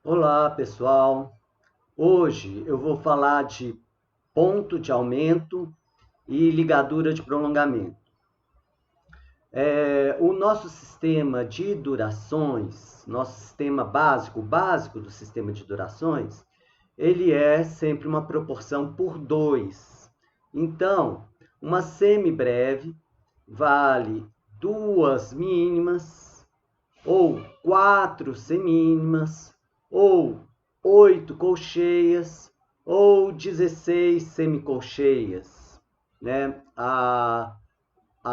Olá, pessoal. Hoje eu vou falar de ponto de aumento e ligadura de prolongamento. O nosso sistema de durações, nosso sistema básico, o básico do sistema de durações, ele é sempre uma proporção por 2. Então, uma semibreve vale duas mínimas, ou 4 semínimas, ou 8 colcheias, ou 16 semicolcheias, né? A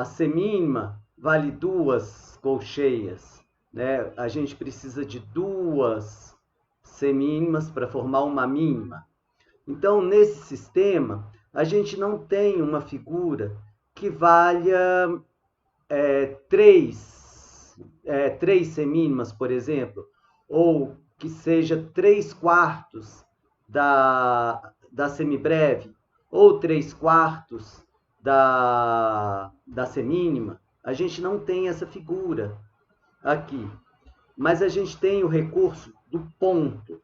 semínima vale duas colcheias, né? A gente precisa de duas semínimas para formar uma mínima. Então, nesse sistema, a gente não tem uma figura que valha três semínimas, por exemplo, ou que seja 3/4 da semibreve, ou 3/4 da semínima. A gente não tem essa figura aqui, mas a gente tem o recurso do ponto.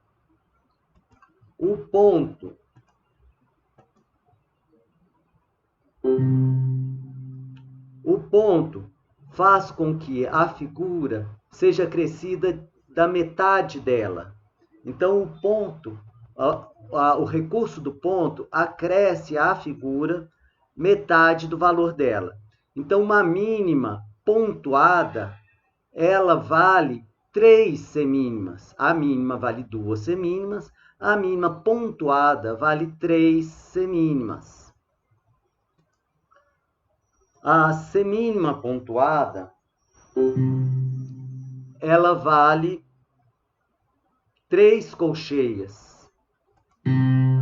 O ponto, o ponto faz com que a figura seja acrescida da metade dela. Então, o ponto, o recurso do ponto acresce à figura metade do valor dela. Então, uma mínima pontuada, ela vale 3 semínimas. A mínima vale 2 semínimas, a mínima pontuada vale 3 semínimas. A semínima pontuada, ela vale 3 colcheias.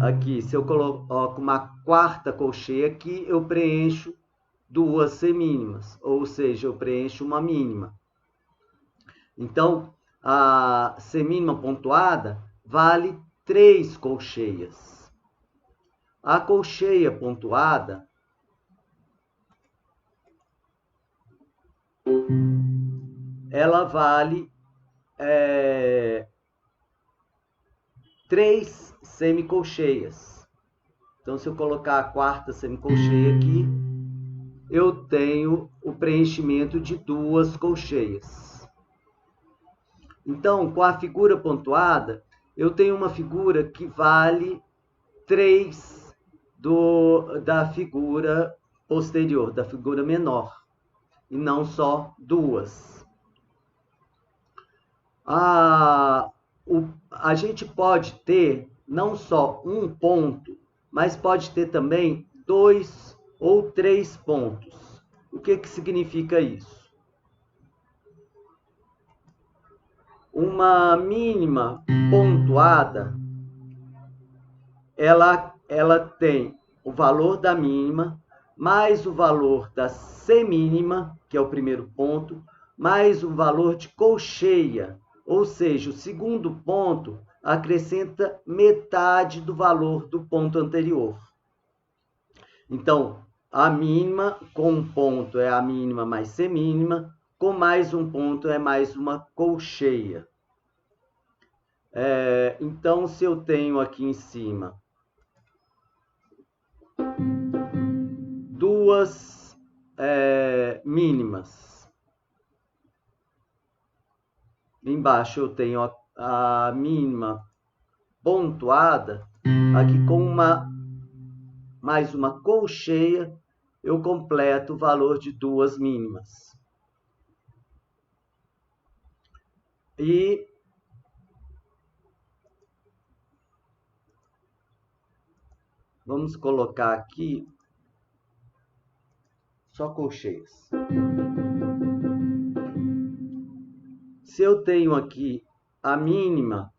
Aqui, se eu coloco uma quarta colcheia aqui, eu preencho 2 semínimas, ou seja, eu preencho uma mínima. Então, a semínima pontuada vale 3 colcheias. A colcheia pontuada, ela vale 3 semicolcheias. Então, se eu colocar a quarta semicolcheia aqui, eu tenho o preenchimento de 2 colcheias. Então, com a figura pontuada, eu tenho uma figura que vale 3 da figura posterior, da figura menor, e não só 2. A gente pode ter não só um ponto, mas pode ter também 2 ou 3 pontos. O que significa isso? Uma mínima pontuada, ela tem o valor da mínima, mais o valor da semínima, que é o primeiro ponto, mais o valor de colcheia, ou seja, o segundo ponto acrescenta metade do valor do ponto anterior. Então, a mínima com um ponto é a mínima mais semínima, com mais um ponto é mais uma colcheia. Então, se eu tenho aqui em cima duas mínimas, embaixo eu tenho a mínima pontuada, aqui com mais uma colcheia, eu completo o valor de duas mínimas. E vamos colocar aqui só colcheias. Se eu tenho aqui a mínima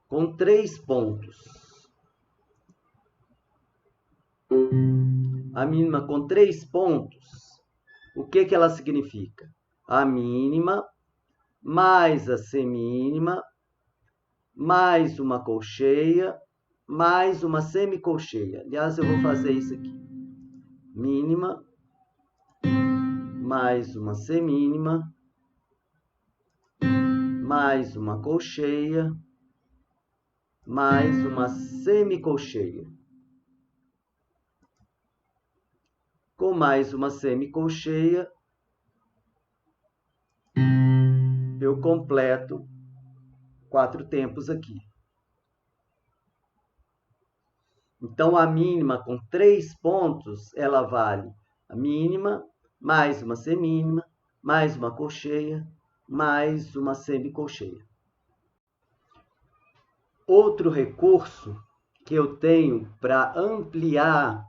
com 3 pontos, a mínima com 3 pontos, o que ela significa? A mínima mais a semínima mais uma colcheia mais uma semicolcheia. Aliás, eu vou fazer isso aqui. Mínima mais uma semínima mais uma colcheia, mais uma semicolcheia. Com mais uma semicolcheia, eu completo 4 tempos aqui. Então, a mínima com 3 pontos, ela vale a mínima, mais uma semínima, mais uma colcheia, mais uma semicolcheia. Outro recurso que eu tenho para ampliar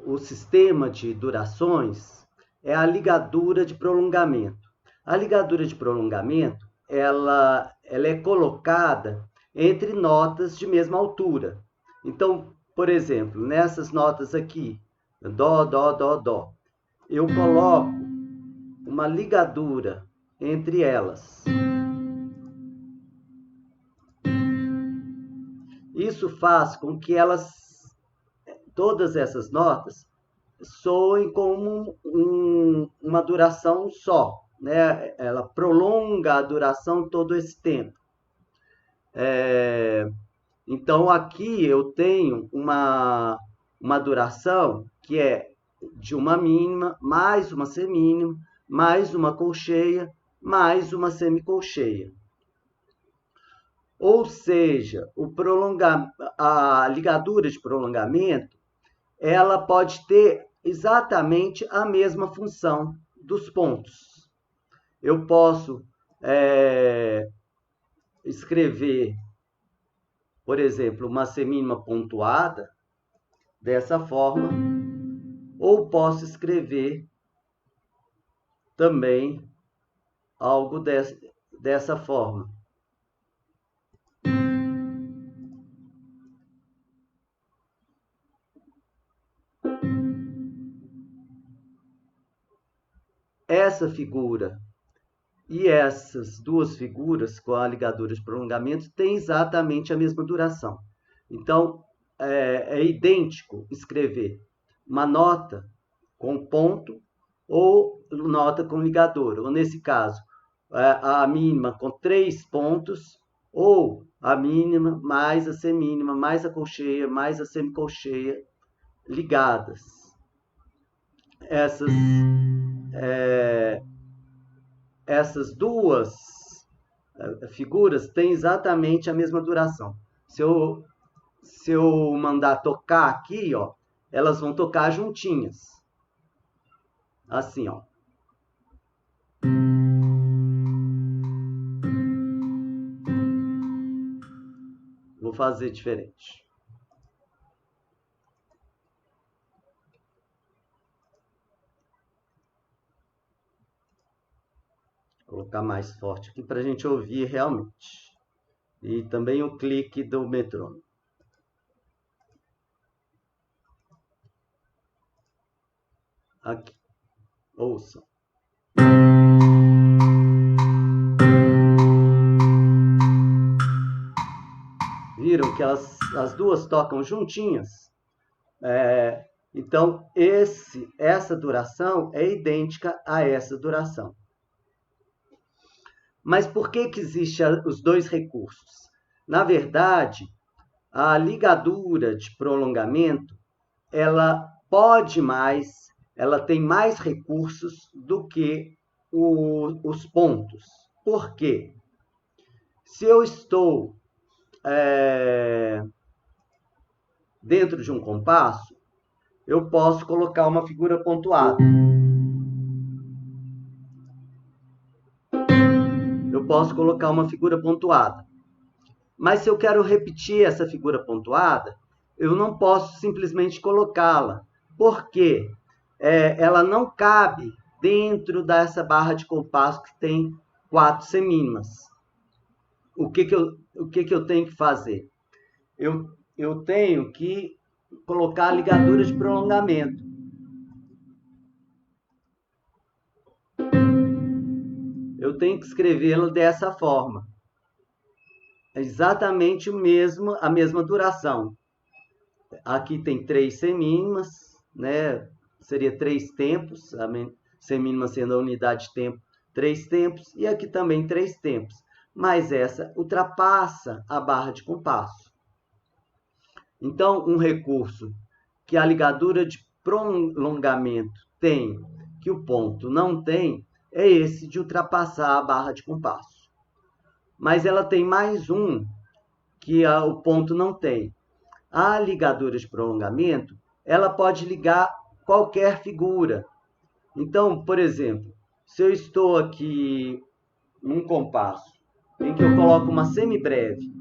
o sistema de durações é a ligadura de prolongamento. A ligadura de prolongamento, ela é colocada entre notas de mesma altura. Então, por exemplo, nessas notas aqui, dó, dó, dó, dó, eu coloco uma ligadura entre elas. Isso faz com que todas essas notas, soem como uma duração só, né? Ela prolonga a duração todo esse tempo. Então, aqui eu tenho uma duração que é de uma mínima, mais uma semínima, mais uma colcheia, mais uma semicolcheia. Ou seja, a ligadura de prolongamento, ela pode ter exatamente a mesma função dos pontos. Eu posso escrever, por exemplo, uma semínima pontuada dessa forma, ou posso escrever também algo dessa forma. Essa figura e essas duas figuras com a ligadura de prolongamento têm exatamente a mesma duração. Então, é idêntico escrever uma nota com ponto ou nota com ligadura, ou nesse caso, a mínima com 3 pontos, ou a mínima mais a semínima, mais a colcheia, mais a semicolcheia ligadas. Essas duas figuras têm exatamente a mesma duração. Se eu mandar tocar aqui, ó, elas vão tocar juntinhas. Assim, ó. Vou fazer diferente. Vou colocar mais forte aqui para a gente ouvir realmente. E também o clique do metrônomo. Aqui. Ouçam. Viram que as duas tocam juntinhas? Então, essa duração é idêntica a essa duração. Mas por que existem os dois recursos? Na verdade, a ligadura de prolongamento, ela pode mais, ela tem mais recursos do que os pontos. Por quê? Se eu estou dentro de um compasso, eu posso colocar uma figura pontuada. Mas se eu quero repetir essa figura pontuada, eu não posso simplesmente colocá-la. Por quê? Ela não cabe dentro dessa barra de compasso que tem 4 semínimas. O que eu tenho que fazer? Eu tenho que colocar a ligadura de prolongamento. Eu tenho que escrevê-la dessa forma. É exatamente a mesma duração. Aqui tem 3 semínimas, né? Seria 3 tempos, a semínima sendo a unidade de tempo 3 tempos e aqui também 3 tempos. Mas essa ultrapassa a barra de compasso. Então, um recurso que a ligadura de prolongamento tem, que o ponto não tem, é esse de ultrapassar a barra de compasso. Mas ela tem mais um que o ponto não tem. A ligadura de prolongamento, ela pode ligar qualquer figura. Então, por exemplo, se eu estou aqui num compasso em que eu coloco uma semibreve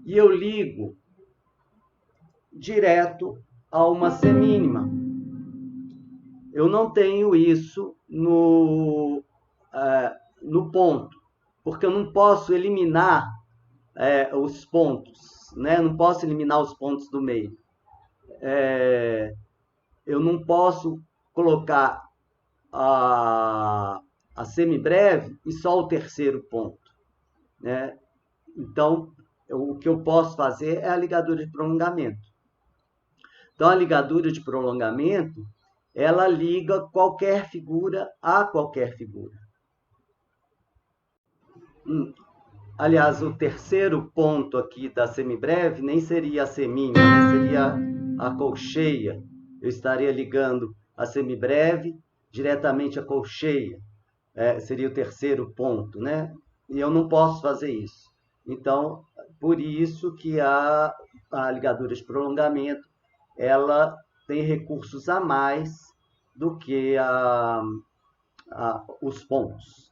e eu ligo direto a uma semínima, eu não tenho isso no ponto, porque eu não posso eliminar os pontos, né? Não posso eliminar os pontos do meio. Eu não posso colocar a semibreve e só o terceiro ponto, né? Então, o que eu posso fazer é a ligadura de prolongamento. Então, a ligadura de prolongamento, ela liga qualquer figura a qualquer figura. Aliás, o terceiro ponto aqui da semibreve nem seria a semínima, né? Seria a colcheia. Eu estaria ligando a semibreve diretamente à colcheia. Seria o terceiro ponto, né? E eu não posso fazer isso. Então, por isso que a ligadura de prolongamento, ela tem recursos a mais do que os pontos.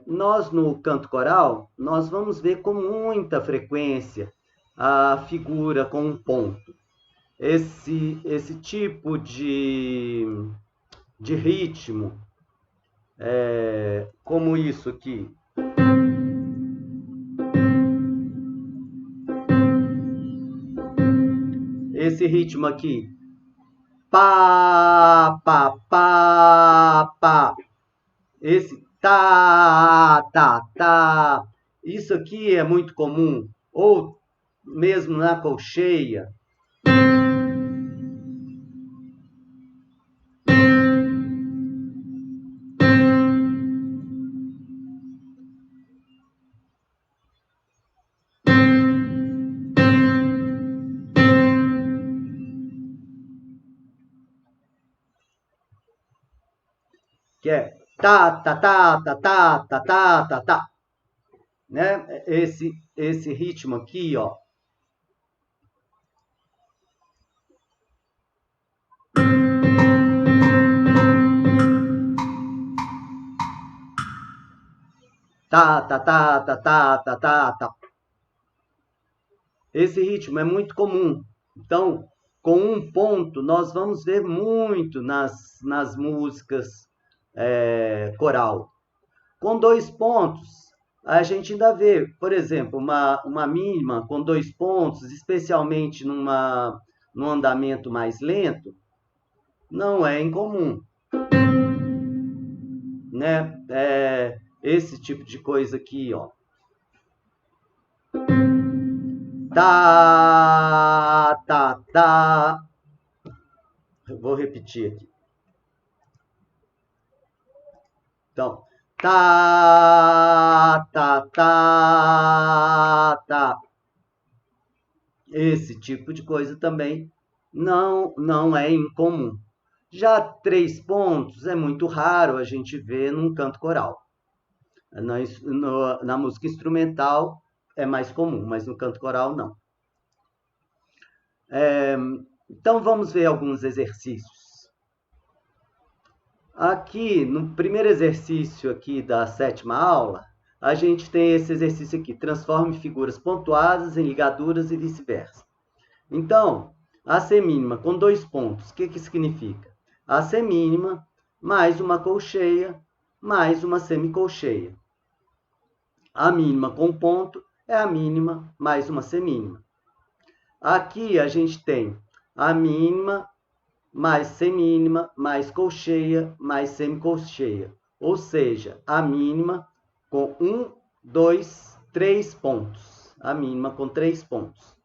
Nós, no canto coral, nós vamos ver com muita frequência a figura com um ponto. Esse tipo de ritmo, como isso aqui. Esse ritmo aqui. Pá, pá, pá, pá. Esse tá, tá, tá. Isso aqui é muito comum, ou mesmo na colcheia. Que é tá, tá, tá, tá, tá, tá, tá, tá, tá. Né? Esse ritmo aqui, ó. Tá, tá, tá, tá, tá, tá, tá, tá. Esse ritmo é muito comum. Então, com um ponto, nós vamos ver muito nas músicas coral. Com 2 pontos, a gente ainda vê, por exemplo, uma mínima com 2 pontos, especialmente num andamento mais lento, não é incomum. Né? Esse tipo de coisa aqui, ó. Tá, tá, tá. Eu vou repetir aqui. Então, tá, tá, tá, tá. Esse tipo de coisa também não é incomum. Já 3 pontos é muito raro a gente ver num canto coral. Na música instrumental é mais comum, mas no canto coral não. Então vamos ver alguns exercícios. Aqui, no primeiro exercício aqui da 7ª aula, a gente tem esse exercício aqui, transforme figuras pontuadas em ligaduras e vice-versa. Então, a semínima com 2 pontos, o que significa? A semínima mais uma colcheia mais uma semicolcheia. A mínima com ponto é a mínima mais uma semínima. Aqui a gente tem a mínima mais semínima, mais colcheia, mais semicolcheia. Ou seja, a mínima com 1, 2, 3 pontos. A mínima com 3 pontos.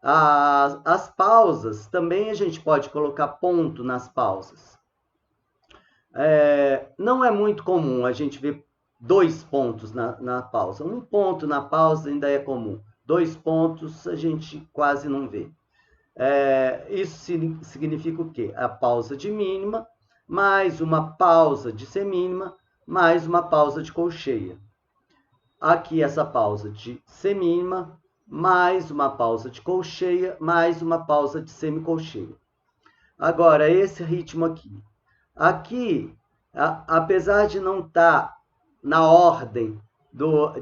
As pausas, também a gente pode colocar ponto nas pausas. Não é muito comum a gente ver 2 pontos na pausa. 1 ponto na pausa ainda é comum. 2 pontos a gente quase não vê. Isso significa o quê? A pausa de mínima, mais uma pausa de semínima, mais uma pausa de colcheia. Aqui essa pausa de semínima, mais uma pausa de colcheia, mais uma pausa de semicolcheia. Agora, esse ritmo aqui. Aqui, apesar de não estar na ordem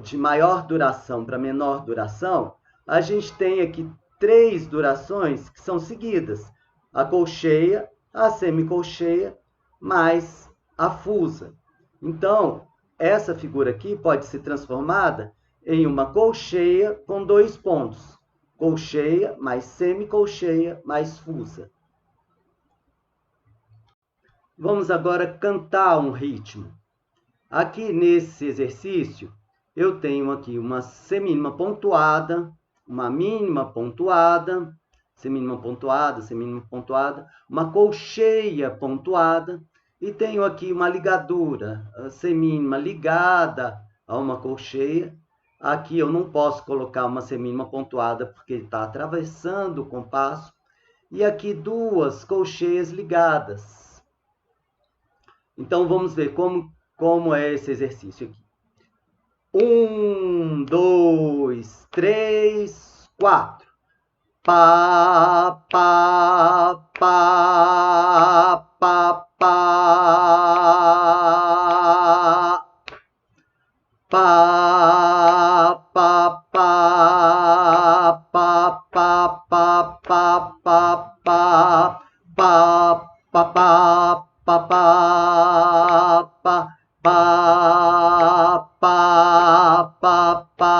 de maior duração para menor duração, a gente tem aqui 3 durações que são seguidas. A colcheia, a semicolcheia, mais a fusa. Então, essa figura aqui pode ser transformada em uma colcheia com 2 pontos. Colcheia mais semicolcheia mais fusa. Vamos agora cantar um ritmo. Aqui nesse exercício, eu tenho aqui uma semínima pontuada, uma mínima pontuada, semínima pontuada, uma colcheia pontuada, e tenho aqui uma ligadura, a semínima ligada a uma colcheia. Aqui eu não posso colocar uma semínima pontuada porque ele está atravessando o compasso, e aqui 2 colcheias ligadas. Então, vamos ver como é esse exercício aqui. 1, 2, 3, 4. Pá, pá, pá, pá, pá. Pá, pá, pá, pá, pá, pá, pá, pá, pá, pá, pá, pá, pá, pá, pá, pá, pá, pá, pá,